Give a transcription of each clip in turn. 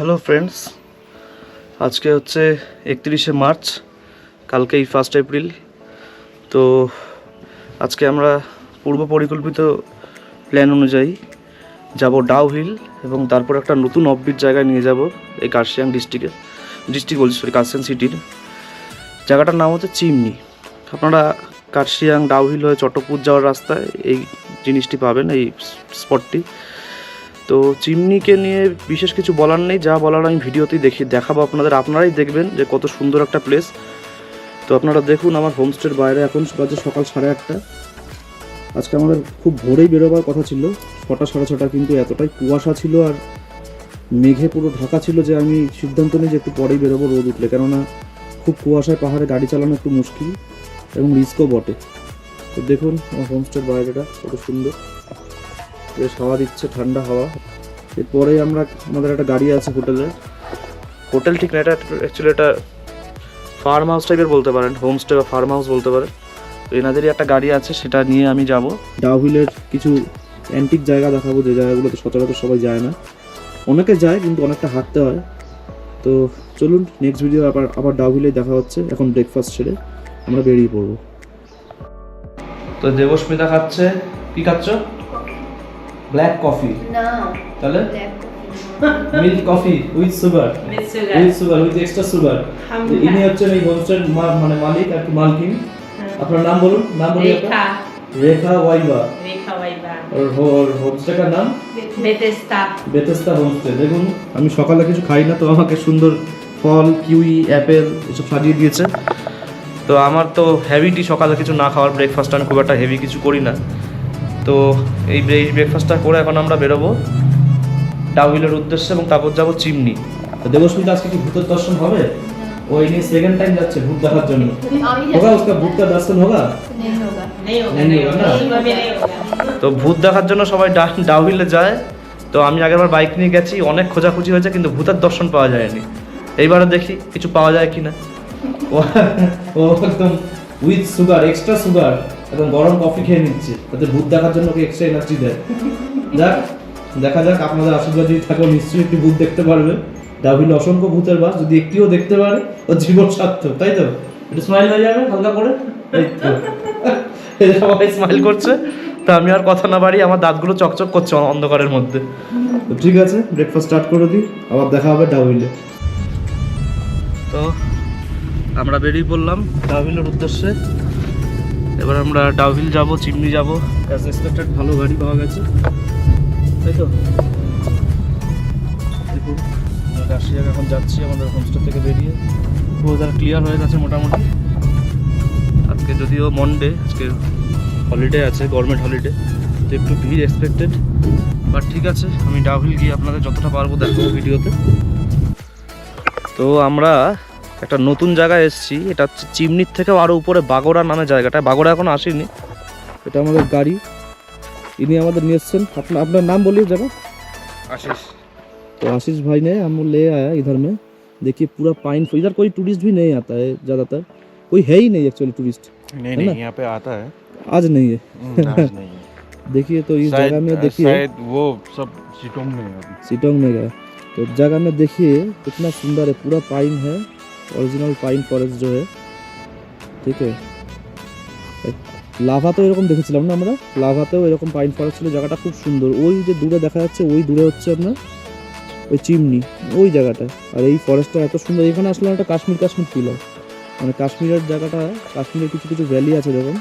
Hello friends, আজকে হচ্ছে 31শে March, কালকেই 1 এপ্রিল। তো আজকে আমরা পূর্ব পরিকল্পিত প্ল্যান অনুযায়ী যাব ডাউ হিল এবং তারপর একটা নতুন অফবিট জায়গায় নিয়ে যাব এই কার্শিয়াং কার্শিয়াং সিটির জায়গাটার নাম হচ্ছে চিমনি। আপনারা কার্শিয়াং ডাউ হিল হয়ে চট্টপুর যাওয়ার রাস্তায় এই জিনিসটি পাবেন, এই স্পটটি। তো চিমনিকে নিয়ে বিশেষ কিছু বলার নেই, যা বলার আমি ভিডিওতেই দেখাবো আপনারাই দেখবেন যে কত সুন্দর একটা প্লেস। তো আপনারা দেখুন, আমার হোমস্টের বাইরে এখন বাজে সকাল 8:30। আজকে আমাদের খুব ভোরেই বেরোবার কথা ছিল, 6টা 6:30, কিন্তু এতটাই কুয়াশা ছিল আর মেঘে পুরো ঢাকা ছিল যে আমি সিদ্ধান্ত নিই যে একটু পরেই বেরোবো রোদ উঠলে, কেননা খুব কুয়াশায় পাহাড়ে গাড়ি চালানো একটু মুশকিল এবং রিস্কও বটে। তো দেখুন আমার হোমস্টের বাইরেটা কত সুন্দর, বেশ হাওয়া দিচ্ছে, ঠান্ডা হাওয়া। এরপরেই আমাদের একটা গাড়ি আছে হোটেল ঠিক না, এটা অ্যাকচুয়ালি এটা ফার্ম হাউস টাইপের বলতে পারেন, হোমস্টে বা ফার্ম হাউস বলতে পারেন। তো এনাদেরই একটা গাড়ি আছে, সেটা নিয়ে আমি যাব ডাউ হিলের কিছু অ্যান্টিক জায়গা দেখাবো, যে জায়গাগুলোতে সচরাচর সবাই যায় না। অনেকে যায় কিন্তু অনেকটা হাঁটতে হয়। তো চলুন, নেক্সট ভিডিও আবার ডাউ হিলে দেখা হচ্ছে। এখন ব্রেকফাস্ট সেরে আমরা বেরিয়ে পড়বো। তো দেবস্মিতা খাচ্ছে, কি খাচ্ছ? ব্ল্যাক কফি না, তাহলে milk coffee with sugar, with extra sugar. ইনি হচ্ছেন এই হোমস্টের মানে মালিক আর কি মালকিন। আপনার নাম বলুন। নাম বলুন। রেখা ওয়াইবা। और হোমস্টে का নাম বেতেস্তা হোমস্টে। দেখুন, আমি সকালে কিছু খাই না, তো আমাকে সুন্দর ফল, কিউই, অ্যাপেল এসব সাজিয়ে দিয়েছে। তো আমার তো হেভিটি সকালে কিছু না খাওয়ার, ব্রেকফাস্ট আমি খুব একটা হেভি কিছু করি না। তো এই ব্রেকফাস্টটা করে এখন আমরা বেরোবো ডাউ হিলের উদ্দেশ্যে এবং তারপর যাবো চিমনি। তো দেবস্মিতা, আজকে কি ভূতের দর্শন হবে? ও ইনি সেকেন্ড টাইম যাচ্ছে ভূত দেখার জন্য। होगा उसका भूत का दर्शन होगा? नहीं होगा ना। তো ভূত দেখার জন্য সবাই ডাউ হিলে যায়। তো আমি আগেরবার বাইক নিয়ে গেছি, অনেক খোঁজাখুঁজি হয়েছে কিন্তু ভূতের দর্শন পাওয়া যায়নি। এইবারে দেখি কিছু পাওয়া যায় কিনা। ও একদম উইথ সুগার, এক্সট্রা সুগার, একদম গরম কফি খেয়ে নিচ্ছে, তাতে ভূত দেখার জন্য ওকে এক্সট্রা এনার্জি দেয়। দেখা যাক, আপনাদের আশীর্বাদ যদি থাকে নিশ্চয়ই একটি ভূত দেখতে পারবে। ডাউ হিলে অসংখ্য ভূতের বাস, যদি একটিও দেখতে পারে ও জীবন সার্থক, তাই তো? একটু স্মাইল হয়ে যাবে হালকা করে, সবাই স্মাইল করছে। তো আমি আর কথা না বাড়ি, আমার দাঁতগুলো চকচক করছে অন্ধকারের মধ্যে। তো ঠিক আছে, ব্রেকফাস্ট স্টার্ট করে দিই, আবার দেখা হবে ডাউ হিলে। তো আমরা বেরিয়ে পড়লাম ডাউ হিলের উদ্দেশ্যে। এবার আমরা ডাউ হিল যাবো, চিমনি যাবো। অ্যাজ এক্সপেক্টেড ভালো গাড়ি পাওয়া গেছে, তাই তো? দেখুন, কার্শিয়াং এখন যাচ্ছি আমাদের হোমস্টে থেকে বেরিয়ে। ওয়েদার ক্লিয়ার হয়ে গেছে মোটামুটি। আজকে যদিও মনডে, আজকে হলিডে আছে, গভর্নমেন্ট হলিডে, তো একটু ভিড় এক্সপেক্টেড, বাট ঠিক আছে। আমি ডাউ হিল গিয়ে আপনাদের যতটা পারবো দেখাবো ভিডিওতে। তো আমরা একটা নতুন জায়গায় এসেছি, এটা হচ্ছে চিমনির থেকেও আরও উপরে বাগোড়া নামে জায়গাটা। বাগোড়া এখন আসেনি, এটা আমাদের গাড়ি, ইনি আমাদের নিয়ে এসছেন। আপনার नाम बोलिए जरा। आशीष। तो आशीष भाई ने हम ले आया इधर में। देखिए पूरा पाइन, इधर कोई टूरिस्ट भी नहीं आता है, ज़्यादातर कोई है ही नहीं एक्चुअली टूरिस्ट। नहीं, यहाँ पे आता है, आज नहीं है। आज नहीं है। देखिए तो इस जगह में देखिए, शायद वो सब सिटोंग में है अभी। सिटोंग में गया तो जगह में देखिए कितना सुंदर है, पूरा पाइन है, ओरिजिनल पाइन फॉरेस्ट जो है, ठीक है। লাভাতেও এরকম দেখেছিলাম না আমরা, লাভাতেও এরকম পাইন ফরেস্ট ছিল, জায়গাটা খুব সুন্দর। ওই যে দূরে দেখা যাচ্ছে, ওই দূরে হচ্ছে আপনার ওই চিমনি, ওই জায়গাটা। আর এই ফরেস্টটা এত সুন্দর, এখানে আসলে একটা কাশ্মীর ফিল হয়, মানে কাশ্মীরের জায়গাটা, কাশ্মীরের কিছু কিছু ভ্যালি আছে যখন,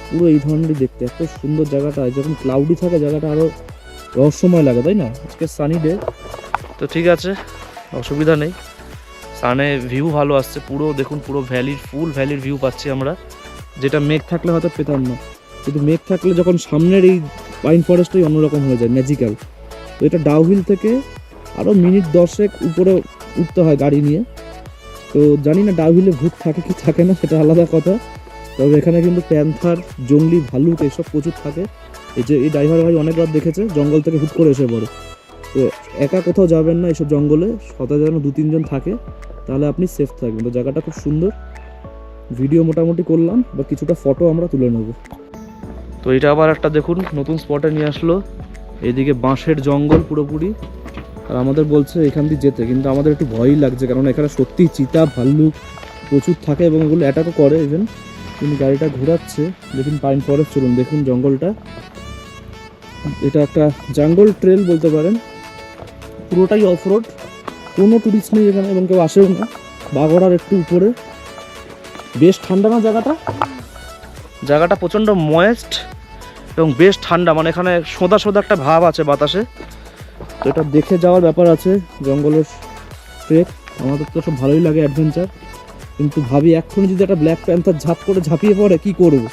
পুরো এই ধরনেরই দেখতে, এত সুন্দর জায়গাটা। যখন ক্লাউডি থাকে জায়গাটা আরও রহস্যময় লাগে, তাই না? আজকে সানি ডে, তো ঠিক আছে, অসুবিধা নেই। সানে ভিউ ভালো আসছে, পুরো দেখুন, পুরো ফুল ভ্যালির ভিউ পাচ্ছি আমরা, যেটা মেঘ থাকলে হয়তো পেতাম না। কিন্তু মেঘ থাকলে যখন সামনের এই পাইন ফরেস্টটাই অন্যরকম হয়ে যায়, ম্যাজিক্যাল। তো এটা ডাউ হিল থেকে আরও মিনিট 10 উপরে উঠতে হয় গাড়ি নিয়ে। তো জানি না ডাউ হিলে ভূত থাকে কি থাকে না, সেটা আলাদা কথা। তবে এখানে কিন্তু প্যান্থার, জঙ্গলি, ভালুক এসব প্রচুর থাকে। এই ড্রাইভার ভাই অনেকবার দেখেছে জঙ্গল থেকে হুট করে এসে পড়ে। তো একা কোথাও যাবেন না এইসব জঙ্গলে, সাথে যেন 2-3 জন থাকে, তাহলে আপনি সেফ থাকবেন। তো জায়গাটা খুব সুন্দর, ভিডিও মোটামুটি করলাম, বা কিছুটা ফটো আমরা তুলে নেব। তো এটা আবার একটা দেখুন নতুন স্পটে নিয়ে আসলো, এইদিকে বাঁশের জঙ্গল পুরোপুরি, আর আমাদের বলছে এখান দিয়ে যেতে, কিন্তু আমাদের একটু ভয়ই লাগছে, কারণ এখানে সত্যিই চিতা ভাল্লুক প্রচুর থাকে এবং এগুলো অ্যাটাকও করে ইভেন। কিন্তু গাড়িটা ঘোরাচ্ছে, দেখুন পাইন ফরেস্ট, চলুন দেখুন জঙ্গলটা। এটা একটা জঙ্গল ট্রেল বলতে পারেন, পুরোটাই অফ রোড, কোনো টুরিস্ট নেই এখানে এবং কেউ আসেও না। বাগড়ার একটু উপরে, বেশ ঠান্ডা না জায়গাটা, জায়গাটা প্রচণ্ড ময়েস্ট এবং বেশ ঠান্ডা, মানে এখানে সোদা সোদা একটা ভাব আছে বাতাসে। তো এটা দেখে যাওয়ার ব্যাপার আছে, জঙ্গলের ট্রেক। আমাদের তো সব ভালোই লাগে অ্যাডভেঞ্চার, কিন্তু ভাবি এক্ষুনি যদি একটা ব্ল্যাক প্যান্থার ঝাঁপ করে ঝাঁপিয়ে পড়ে কী করবো।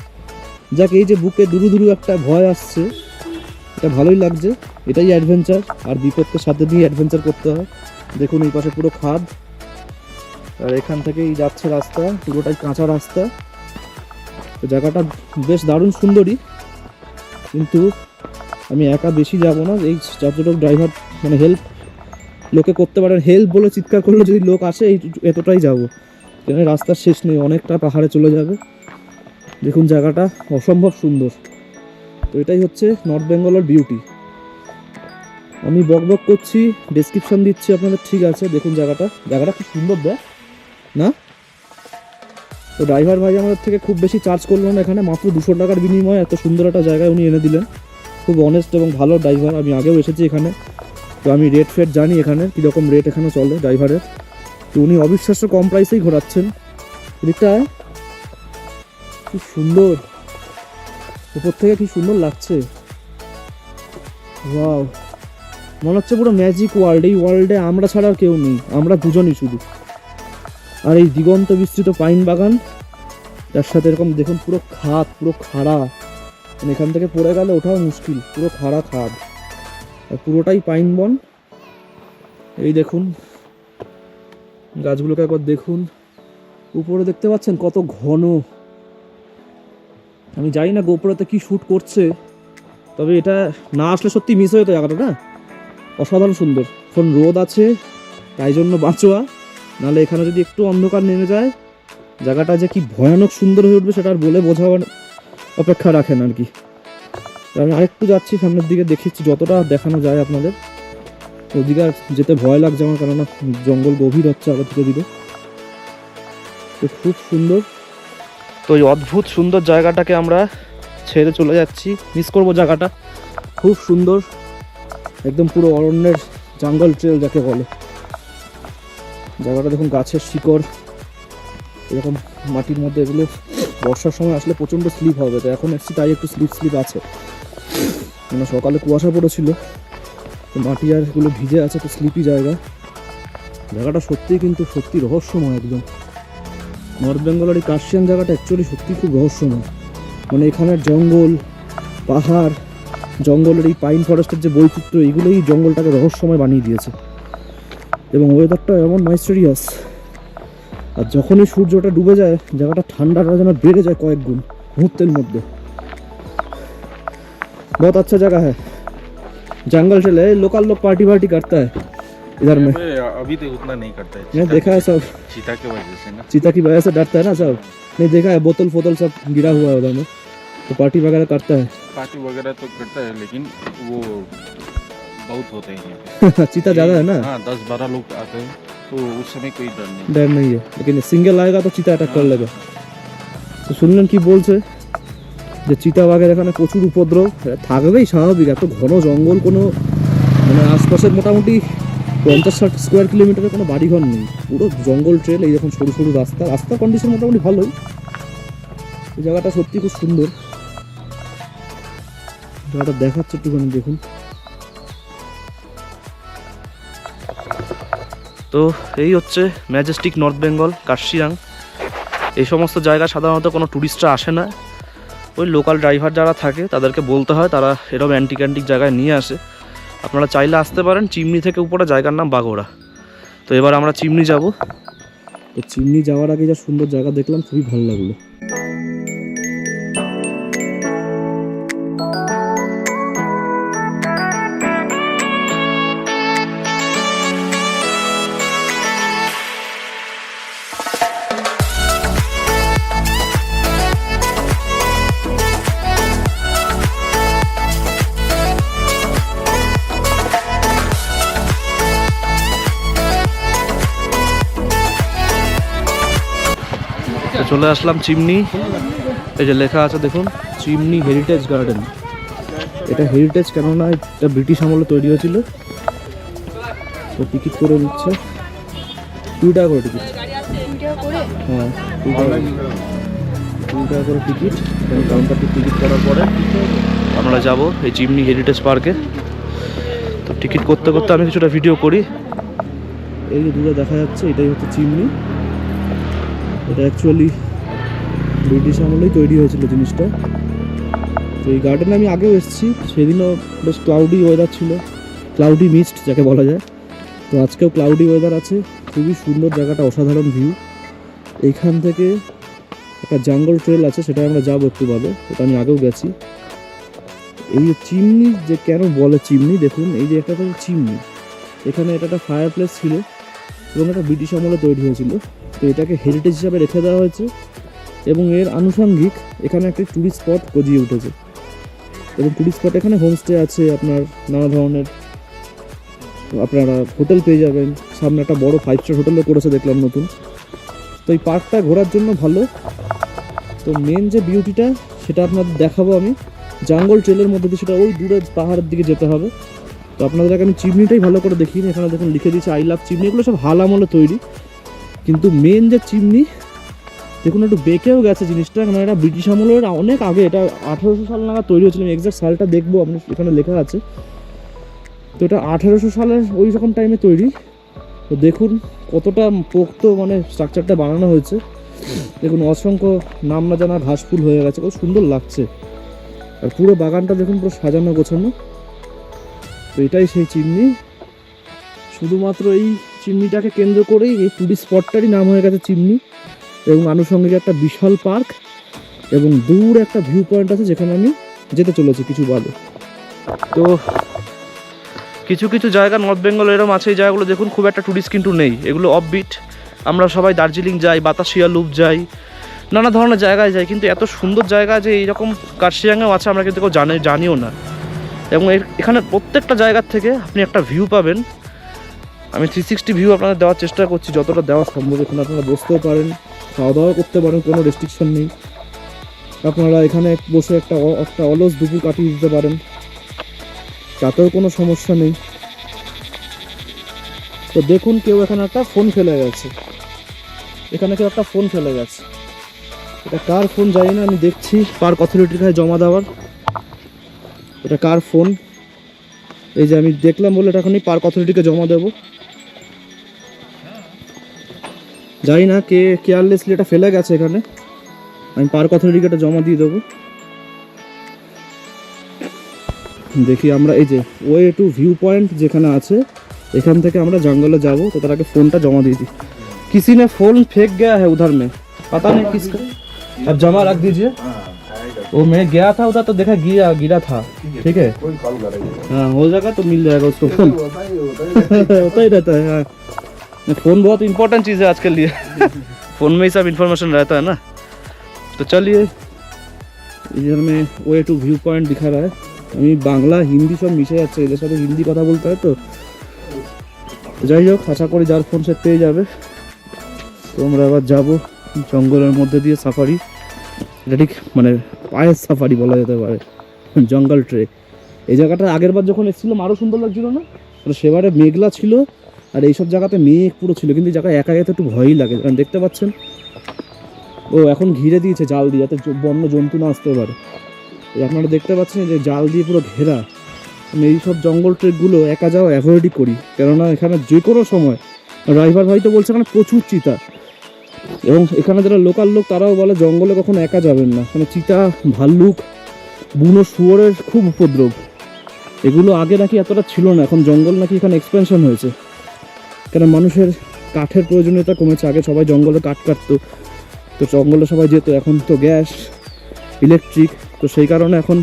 যাক, এই যে বুকে দুরু দুরু একটা ভয় আসছে, এটা ভালোই লাগছে, এটাই অ্যাডভেঞ্চার। আর বিপদকে সাথে নিয়ে অ্যাডভেঞ্চার করতে হয়। দেখুন এই পাশে পুরো খাদ, আর এখান থেকেই যাচ্ছে রাস্তা, পুরোটাই কাঁচা রাস্তা। তো জায়গাটা বেশ দারুণ সুন্দরী, কিন্তু আমি একা বেশি যাব না। এই যতটুকু ড্রাইভার মানে হেল্প লোকে করতে পারেন, হেল্প বলে চিৎকার করলে যদি লোক আসে এই এতটাই যাবো, এখানে রাস্তার শেষ নেই, অনেকটা পাহাড়ে চলে যাবে। দেখুন জায়গাটা অসম্ভব সুন্দর। তো এটাই হচ্ছে নর্থ বেঙ্গলের বিউটি। আমি বক বক করছি, ডেসক্রিপশন দিচ্ছি আপনাদের, ঠিক আছে? দেখুন জায়গাটা, জায়গাটা খুব সুন্দর দেয় না? তো ড্রাইভার ভাই আমাদের থেকে খুব বেশি চার্জ করলো না, এখানে মাত্র 200 টাকার বিনিময়ে এত সুন্দর একটা জায়গায় উনি এনে দিলেন। খুব অনেস্ট এবং ভালো ড্রাইভার, আমি আগেও এসেছি এখানে, তো আমি রেট ফেট জানি এখানে কীরকম রেট এখানে চলে ড্রাইভারের। তো উনি অবিশ্বাস্য কম প্রাইসেই ঘোরাচ্ছেন। এদিকটা কি সুন্দর, উপর থেকে কি সুন্দর লাগছে, ওয়াও! মনে হচ্ছে পুরো ম্যাজিক ওয়ার্ল্ড। এই ওয়ার্ল্ডে আমরা ছাড়া আর কেউ নেই, আমরা দুজনই শুধু। আর এই দিগন্ত বিস্তৃত পাইন বাগান, তার সাথে এরকম দেখুন পুরো খাদ, পুরো খাড়া, মানে এখান থেকে পড়ে গেলে ওঠাও মুশকিল, পুরো খাড়া খাদ, আর পুরোটাই পাইন বন। এই দেখুন গাছগুলোকে একবার দেখুন, উপরে দেখতে পাচ্ছেন কত ঘন। আমি জানি না গোপুরাতে কি শ্যুট করছে, তবে এটা না আসলে সত্যি মিস হয়ে যেত জায়গাটা, না? অসাধারণ সুন্দর। এখন রোদ আছে তাই জন্য বাঁচোয়া, নাহলে এখানে যদি একটু অন্ধকার নেমে যায় জায়গাটা যে কি ভয়ানক সুন্দর হয়ে উঠবে সেটা আর বলে বোঝাবার অপেক্ষা রাখেন আর কি। আমি আরেকটু যাচ্ছি সামনের দিকে, দেখিচ্ছি যতটা দেখানো যায় আপনাদের। ওদিকে আর যেতে ভয় লাগছে আমার, কেননা জঙ্গল গভীর হচ্ছে আবার ধীরে ধীরে। তো খুব সুন্দর। তো এই অদ্ভুত সুন্দর জায়গাটাকে আমরা ছেড়ে চলে যাচ্ছি, মিস করব জায়গাটা। খুব সুন্দর, একদম পুরো অরণ্যের জঙ্গল ট্রেল যাকে বলে। জায়গাটা দেখুন, গাছের শিকড় এরকম মাটির মধ্যে, এগুলো বর্ষার সময় আসলে প্রচণ্ড স্লিপ হবে। তো এখন এসছি তাই একটু স্লিপ আছে, মানে সকালে কুয়াশা পড়েছিল, তো মাটি আর এগুলো ভিজে আছে, তো স্লিপি জায়গা। জায়গাটা সত্যিই কিন্তু সত্যি রহস্যময় একদম। নর্থ বেঙ্গলের এই কার্শিয়াং জায়গাটা অ্যাকচুয়ালি সত্যি খুব রহস্যময়। মানে এখানের জঙ্গল, পাহাড়, জঙ্গলের এই পাইন ফরেস্টের যে বৈচিত্র্য, এগুলোই জঙ্গলটাকে রহস্যময় বানিয়ে দিয়েছে। এবং ওয়েদারটা এমন মাইস্টেরিয়াস, আর যখনই সূর্যটা ডুবে যায় জায়গাটা ঠান্ডাটা যেন বেড়ে যায় কয়েক গুণ মুহূর্তের মধ্যে। बहुत अच्छा जगह है, जंगल चले, लोकल लोग पार्टी वार्टी करता है इधर में। अभी तो उतना नहीं करता है, मैं देखा है सब, चीता की वजह से ना, चीता की वजह से डरता है ना सब। नहीं देखा है, बोतल फोतल सब गिरा हुआ है उधर में, तो पार्टी वगैरह करता है। पार्टी वगैरह तो करता है, लेकिन वो बहुत होते हैं यहाँ पे। चीता ज़्यादा है ना? हाँ, 10-12 लोग आते हैं, तो उस समय कोई डर डर नहीं है, लेकिन सिंगल आएगा तो चीता अटैक कर लेगा। तो শুনলেন কি বলছে যে চিতাবাঘের এখানে প্রচুর উপদ্রব থাকবেই, স্বাভাবিক। এত ঘন জঙ্গল, কোনো মানে আশপাশের মোটামুটি 50-60 স্কোয়ার কিলোমিটারের কোনো বাড়িঘর নেই, পুরো জঙ্গল ট্রেল। এই দেখুন সরু সরু রাস্তা, রাস্তার কন্ডিশন মোটামুটি ভালোই। এই জায়গাটা সত্যি খুব সুন্দর, জায়গাটা দেখাচ্ছে একটুখানি দেখুন। তো এই হচ্ছে ম্যাজেস্টিক নর্থ বেঙ্গল কার্শিয়াং। এই সমস্ত জায়গা সাধারণত কোনো ট্যুরিস্টরা আসে না, ওই লোকাল ড্রাইভার যারা থাকে তাদেরকে বলতে হয়, তারা এরকম অ্যান্টিক জায়গায় নিয়ে আসে। আপনারা চাইলে আসতে পারেন। চিমনি থেকে উপরে জায়গার নাম বাগোড়া। তো এবার আমরা চিমনি যাব। তো চিমনি যাওয়ার আগে যা সুন্দর জায়গা দেখলাম, খুবই ভালো লাগলো। চলে আসলাম চিমনি, এই যে লেখা আছে দেখুন, চিমনি হেরিটেজ গার্ডেন। এটা হেরিটেজ কেননা এটা ব্রিটিশ আমলে তৈরি হয়েছিল। তো টিকিট করে নিচ্ছে 2 টাকা করে টিকিট। হ্যাঁ 2 টাকা করে টিকিট। কাউন্টারটি টিকিট করার পরে আমরা যাব এই চিমনি হেরিটেজ পার্কে। তো টিকিট করতে করতে আমি কিছুটা ভিডিও করি। এই যে দূরে দেখা যাচ্ছে এটাই হচ্ছে চিমনি। এটা অ্যাকচুয়ালি ব্রিটিশ আমলেই তৈরি হয়েছিল জিনিসটা। তো এই গার্ডেনে আমি আগেও এসেছি, সেদিনও বেশ ক্লাউডি ওয়েদার ছিল, ক্লাউডি মিস্ট যাকে বলা যায়। তো আজকেও ক্লাউডি ওয়েদার আছে, খুবই সুন্দর জায়গাটা, অসাধারণ ভিউ। এইখান থেকে একটা জঙ্গল ট্রেল আছে, সেটা আমরা যাবো একটু বাদে, ওটা আমি আগেও গেছি। এই যে চিমনি, যে কেন বলে চিমনি, দেখুন এই যে একটা চিমনি, এখানে এটা একটা ফায়ার প্লেস ছিল এবং এটা ব্রিটিশ আমলে তৈরি হয়েছিল। তো এটাকে হেরিটেজ হিসাবে রেখে দেওয়া হয়েছে এবং এর আনুষঙ্গিক এখানে একটি ট্যুরিস্ট স্পট গজিয়ে উঠেছে। এবং ট্যুরিস্ট স্পট এখানে হোমস্টে আছে, আপনার নানা ধরনের আপনারা হোটেল পেয়ে যাবেন। সামনে একটা বড় 5 স্টার হোটেলও করেছে দেখলাম নতুন। তো এই পার্কটা ঘোরার জন্য ভালো। তো মেন যে বিউটিটা সেটা আপনাদের দেখাবো আমি জঙ্গল ট্রেলের মধ্যে দিয়ে, সেটা ওই দূরে পাহাড়ের দিকে যেতে হবে। তো আপনাদের আমি চিমনিটাই ভালো করে দেখিনি। এখানে দেখুন লিখে দিয়েছে আই লাভ চিমনি, এগুলো সব হাল আমলে তৈরি। কিন্তু মেন যে চিমনি দেখুন একটু বেঁকেও গেছে জিনিসটা, কারণ এটা ব্রিটিশ আমলের অনেক আগে, এটা 1800 সাল নাগাদ তৈরি হয়েছিল। এক্সাক্ট সালটা দেখবো, আপনি এখানে লেখা আছে। তো এটা 1800 সালের ওই রকম টাইমে তৈরি। তো দেখুন কতটা পোক্ত মানে স্ট্রাকচারটা বানানো হয়েছে। দেখুন অসংখ্য নাম না জানা ঘাস ফুল হয়ে গেছে, খুব সুন্দর লাগছে। আর পুরো বাগানটা দেখুন পুরো সাজানো গোছানো। তো এটাই সেই চিমনি। শুধুমাত্র এই চিমনিটাকে কেন্দ্র করেই এই টুরিস্ট স্পটটারই নাম হয়ে গেছে চিমনি। এবং আনুষঙ্গিক একটা বিশাল পার্ক এবং দূর একটা ভিউ পয়েন্ট আছে, যেখানে আমি যেতে চলেছি কিছু বাদে। তো কিছু কিছু জায়গা নর্থ বেঙ্গল এরকম আছে, এই জায়গাগুলো দেখুন খুব একটা টুরিস্ট কিন্তু নেই, এগুলো অফবিট। আমরা সবাই দার্জিলিং যাই, বাতাসিয়া লুপ যাই, নানা ধরনের জায়গায় যাই, কিন্তু এত সুন্দর জায়গা যে এইরকম কার্শিয়াংয়েও আছে আমরা কিন্তু কেউ জানিও না। এবং এখানে প্রত্যেকটা জায়গার থেকে আপনি একটা ভিউ পাবেন। আমি 360 ভিউ আপনাদের দেওয়ার চেষ্টা করছি যতটা দেওয়া সম্ভব। এখানে আপনারা বসতেও পারেন, খাওয়া দাওয়া করতে পারেন, কোনো রেস্ট্রিকশন নেই। আপনারা এখানে বসে একটা অলস দুপুর কাটিয়ে দিতে পারেন, তাতেও কোনো সমস্যা নেই। তো দেখুন কেউ এখানে একটা ফোন ফেলে গেছে, এখানে কেউ একটা ফোন ফেলে গেছে। এটা কার ফোন জানি না, আমি দেখছি পার্ক অথরিটির কাছে জমা দেওয়ার। এটা কার ফোন, এই যে আমি দেখলাম বলে এটা এখনই পার্ক অথরিটিকে জমা দেবো। জানি না কে কেয়ারলেসলি এটা ফেলে গেছে এখানে, আমি পার্ক অথরিটিকে এটা জমা দিয়ে দেবো। দেখি আমরা এই যে ওয়ে টু ভিউ পয়েন্ট যেখানে আছে, এখান থেকে আমরা जंगल যাব। तो তার আগে ফোনটা জমা দিয়ে দিই। किसी ने फोन फेंक गया है उधर में, पता नहीं किसका, अब जमा रख दीजिए। वो मैं गया था उधर तो देखा गिरा था, ठीक है हाँ हो जाएगा तो मिल जाएगा उसको फोन। होता ही रहता है हाँ, फोन बहुत इंपॉर्टेंट चीज़ है आज के लिए। फोन में ही सब इंफॉर्मेशन रहता है ना। तो चलिए इधर में वे टू व्यू पॉइंट दिखा रहा है। আমি বাংলা হিন্দি সব মিশে যাচ্ছে, এদের সাথে হিন্দি কথা বলতে হয়। তো যাই হোক, আশা করি যার ফোন সে পেয়ে যাবে। তো আমরা আবার যাবো জঙ্গলের মধ্যে দিয়ে সাফারি, এটা ঠিক মানে পায়ের সাফারি বলা যেতে পারে, জঙ্গল ট্রেক। এই জায়গাটা আগের বার যখন এসেছিলাম আরও সুন্দর লাগছিল না? সেবারে মেঘলা ছিল আর এইসব জায়গাতে মেঘ পুরো ছিল, কিন্তু এই জায়গায় একা যেতে একটু ভয়ই লাগে। কারণ দেখতে পাচ্ছেন ও এখন ঘিরে দিয়েছে জাল দিয়ে, যাতে বন্য জন্তু না আসতে পারে। আপনারা দেখতে পাচ্ছেন যে জাল দিয়ে পুরো ঘেরা। আমি এইসব জঙ্গল ট্রেকগুলো একা যাওয়া অ্যাভয়েডই করি, কেননা এখানে যে কোনো সময় ড্রাইভার ভাই তো বলছে এখানে প্রচুর চিতা, এবং এখানে যারা লোকাল লোক তারাও বলে জঙ্গলে কখনো একা যাবেন না, কারণ চিতা, ভাল্লুক, বুনো শুয়োরের খুব উপদ্রব। এগুলো আগে নাকি এতটা ছিল না, এখন জঙ্গল নাকি এখানে এক্সপেনশন হয়েছে, কেন মানুষের কাঠের প্রয়োজনীয়তা কমেছে। আগে সবাই জঙ্গলে কাঠ কাটতো, তো জঙ্গলে সবাই যেত, এখন তো গ্যাস, ইলেকট্রিক, তো সেই কারণে এখন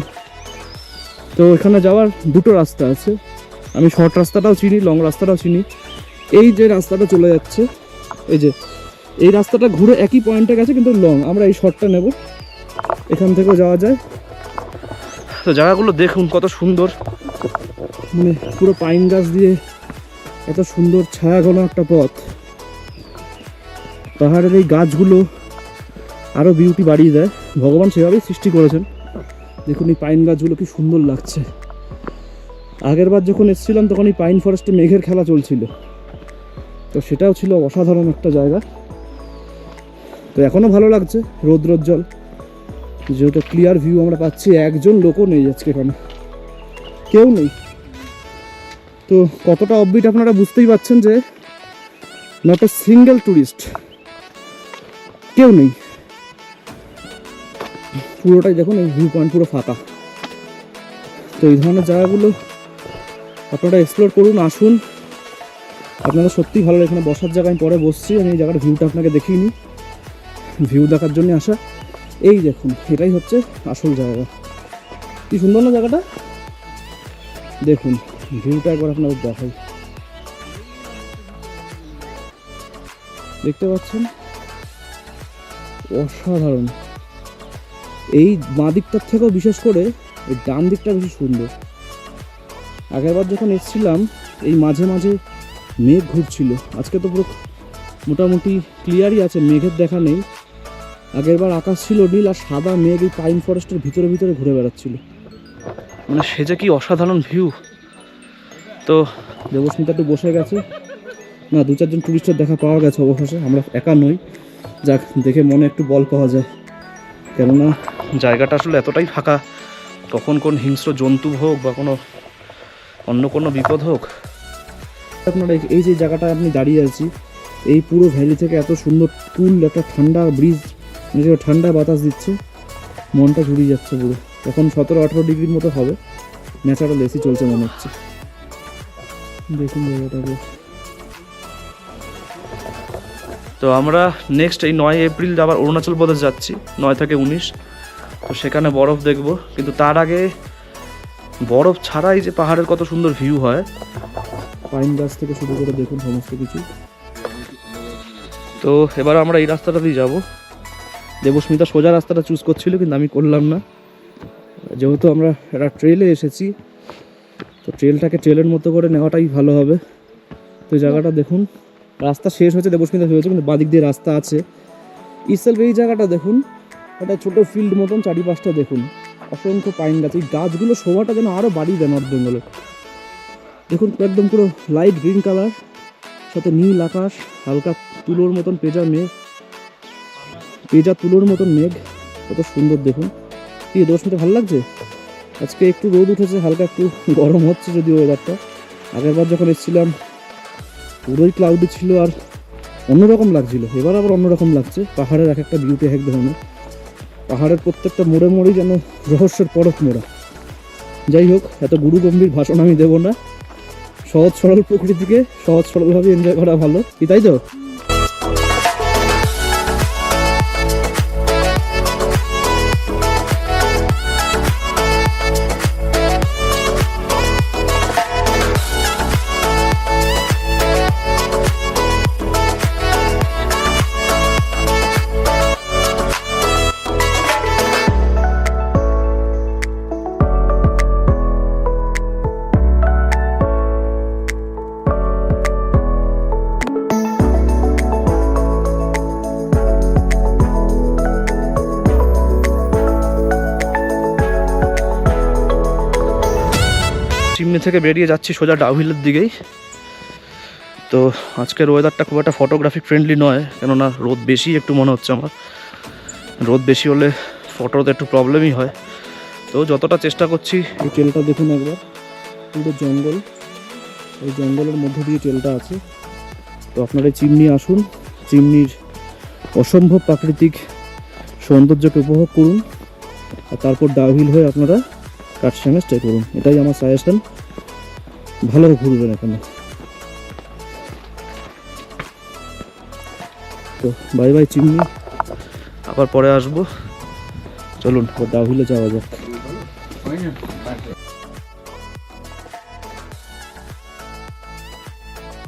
তো এখানে যাওয়ার দুটো রাস্তা আছে। আমি শর্ট রাস্তাটাও চিনি, লং রাস্তাটাও চিনি। এই যে রাস্তাটা চলে যাচ্ছে, এই যে এই রাস্তাটা ঘুরে একই পয়েন্টে গেছে কিন্তু লং, আমরা এই শর্টটা নেব, এখান থেকেও যাওয়া যায়। তো জায়গাগুলো দেখুন কত সুন্দর, মানে পুরো পাইন গাছ দিয়ে এত সুন্দর ছায়া ঘন একটা পথ। পাহাড়ের এই গাছগুলো আরও বিউটি বাড়িয়ে দেয়। ভগবান সেভাবেই সৃষ্টি করেছেন। দেখুন এই পাইন গাছগুলো কি সুন্দর লাগছে। আগের বার যখন এসেছিলাম তখন এই পাইন ফরেস্টে মেঘের খেলা চলছিল, তো সেটাও ছিল অসাধারণ একটা জায়গা। তো এখনও ভালো লাগছে, রৌদ্রোজ্জ্বল, যেহেতু ক্লিয়ার ভিউ আমরা পাচ্ছি। একজন লোকও নেই আজকে, এখানে কেউ নেই। তো কতটা অফবিট আপনারা বুঝতেই পারছেন যে নট এ সিঙ্গেল ট্যুরিস্ট, কেউ নেই। পুরোটাই দেখুন এই ভিউ পয়েন্ট পুরো ফাঁকা। তো এই ধরনের জায়গাগুলো আপনারা এক্সপ্লোর করুন, আসুন, আপনাদের সত্যিই ভালো। এখানে বসার জায়গা আমি পরে বসছি, আমি এই জায়গার ভিউটা আপনাকে দেখিয়ে নিই। ভিউ দেখার জন্য আসা। এই দেখুন এটাই হচ্ছে আসল জায়গা। কি সুন্দর না জায়গাটা, দেখুন ভিউটা একবার আপনাদের দেখাই। দেখতে পাচ্ছেন অসাধারণ। এই বাঁ দিকটার থেকেও বিশেষ করে এই ডান দিকটা বেশি সুন্দর। আগেরবার যখন এসেছিলাম এই মাঝে মাঝে মেঘ ঘুরছিল, আজকে তো পুরো মোটামুটি ক্লিয়ারই আছে, মেঘের দেখা নেই। আগেরবার আকাশ ছিল নীল আর সাদা মেঘ এই পাইন ফরেস্টের ভিতরে ভিতরে ঘুরে বেড়াচ্ছিল। মানে সে যে কি অসাধারণ ভিউ। তো দেবস্মিতা একটু বসে গেছে, না 2-4 জন টুরিস্টের দেখা পাওয়া গেছে অবশেষে, আমরা একা নই। যাক, দেখে মনে একটু বল পাওয়া যায়, কেননা জায়গাটা আসলে এতটাই ফাঁকা, কখন কোন হিংস্র জন্তু হোক বা অন্য কোনো বিপদ হোক। আপনারা এই যে জায়গাটা আপনি দাঁড়িয়ে আছি, এই পুরো ভ্যালি থেকে এত সুন্দর কুল একটা ঠান্ডা ব্রিজ, মানে ঠান্ডা বাতাস দিচ্ছে, মনটা জুড়িয়ে যাচ্ছে পুরো। এখন 17-18 ডিগ্রির মতো হবে, ন্যাচারাল এসি চলছে মনে হচ্ছে। দেখুন জায়গাটাকে। তো আমরা নেক্সট এই 9 এপ্রিল আবার অরুণাচল প্রদেশ যাচ্ছি, 9 থেকে 19। তো সেখানে বরফ দেখব, কিন্তু তার আগে বরফ ছাড়াই যে পাহাড়ের কত সুন্দর ভিউ হয়, পাইন গাছ থেকে শুরু করে দেখুন সমস্ত কিছু। তো এবার আমরা এই রাস্তাটা দিয়ে যাবো। দেবস্মিতা সোজা রাস্তাটা চুজ করছিল, কিন্তু আমি করলাম না, যেহেতু আমরা একটা ট্রেলে এসেছি, তো ট্রেলটাকে ট্রেলের মতো করে নেওয়াটাই ভালো হবে। তো জায়গাটা দেখুন, রাস্তা শেষ হয়েছে, দেবস্মিতা হয়েছে, কিন্তু বাদিক দিয়ে রাস্তা আছে। ইসেলফ এই জায়গাটা দেখুন, একটা ছোট ফিল্ড মতন, চারিপাশটা দেখুন অসংখ্য পাইন গাছ। এই গাছগুলো শোভাটা যেন আরও বাড়িয়ে দেয় নর্থ বেঙ্গলের। দেখুন একদম পুরো লাইট গ্রিন কালার, সাথে নীল আকাশ, হালকা তুলোর মতন পেজা তুলোর মতন মেঘ, কত সুন্দর দেখুন। কি দেবস্মিতা ভালো লাগছে? আজকে একটু রোদ উঠেছে, হালকা একটু গরম হচ্ছে যদিও ওয়েদারটা। আগেরবার যখন এসেছিলাম পুরোই ক্লাউডি ছিল আর অন্যরকম লাগছিল, এবার আবার অন্যরকম লাগছে। পাহাড়ের এক একটা বিউটি এক ধরনের, পাহাড়ের প্রত্যেকটা মোড়ে মোড়েই যেন রহস্যের পরখ মোড়া। যাই হোক, এত গুরু গম্ভীর ভাষণ আমি দেবো না, সহজ সরল প্রকৃতিকে সহজ সরলভাবে এনজয় করা ভালো, কি তাই তো? চিমনি থেকে বেরিয়ে যাচ্ছি সোজা ডাউহিলের দিকেই। তো আজকের ওয়েদারটা খুব একটা ফটোগ্রাফি ফ্রেন্ডলি নয়, কেননা রোদ বেশি একটু মনে হচ্ছে আমার। রোদ বেশি হলে ফটোতে একটু প্রবলেমই হয়। তো যতটা চেষ্টা করছি। এই ট্রেলটা দেখুন একবার, পুরো জঙ্গল, এই জঙ্গলের মধ্যে দিয়ে ট্রেলটা আছে। তো আপনারা চিমনি আসুন, চিমনির অসম্ভব প্রাকৃতিক সৌন্দর্যকে উপভোগ করুন, আর তারপর ডাউহিল হয়ে আপনারা কাটসামে স্টে করুন। এটাই আমার সাজেশন, ভালো ঘুরবেন এখানে। তো বাই বাই চিমনি, আবার পরে আসবো। চলুন ডাউহিলে যাওয়া যাক।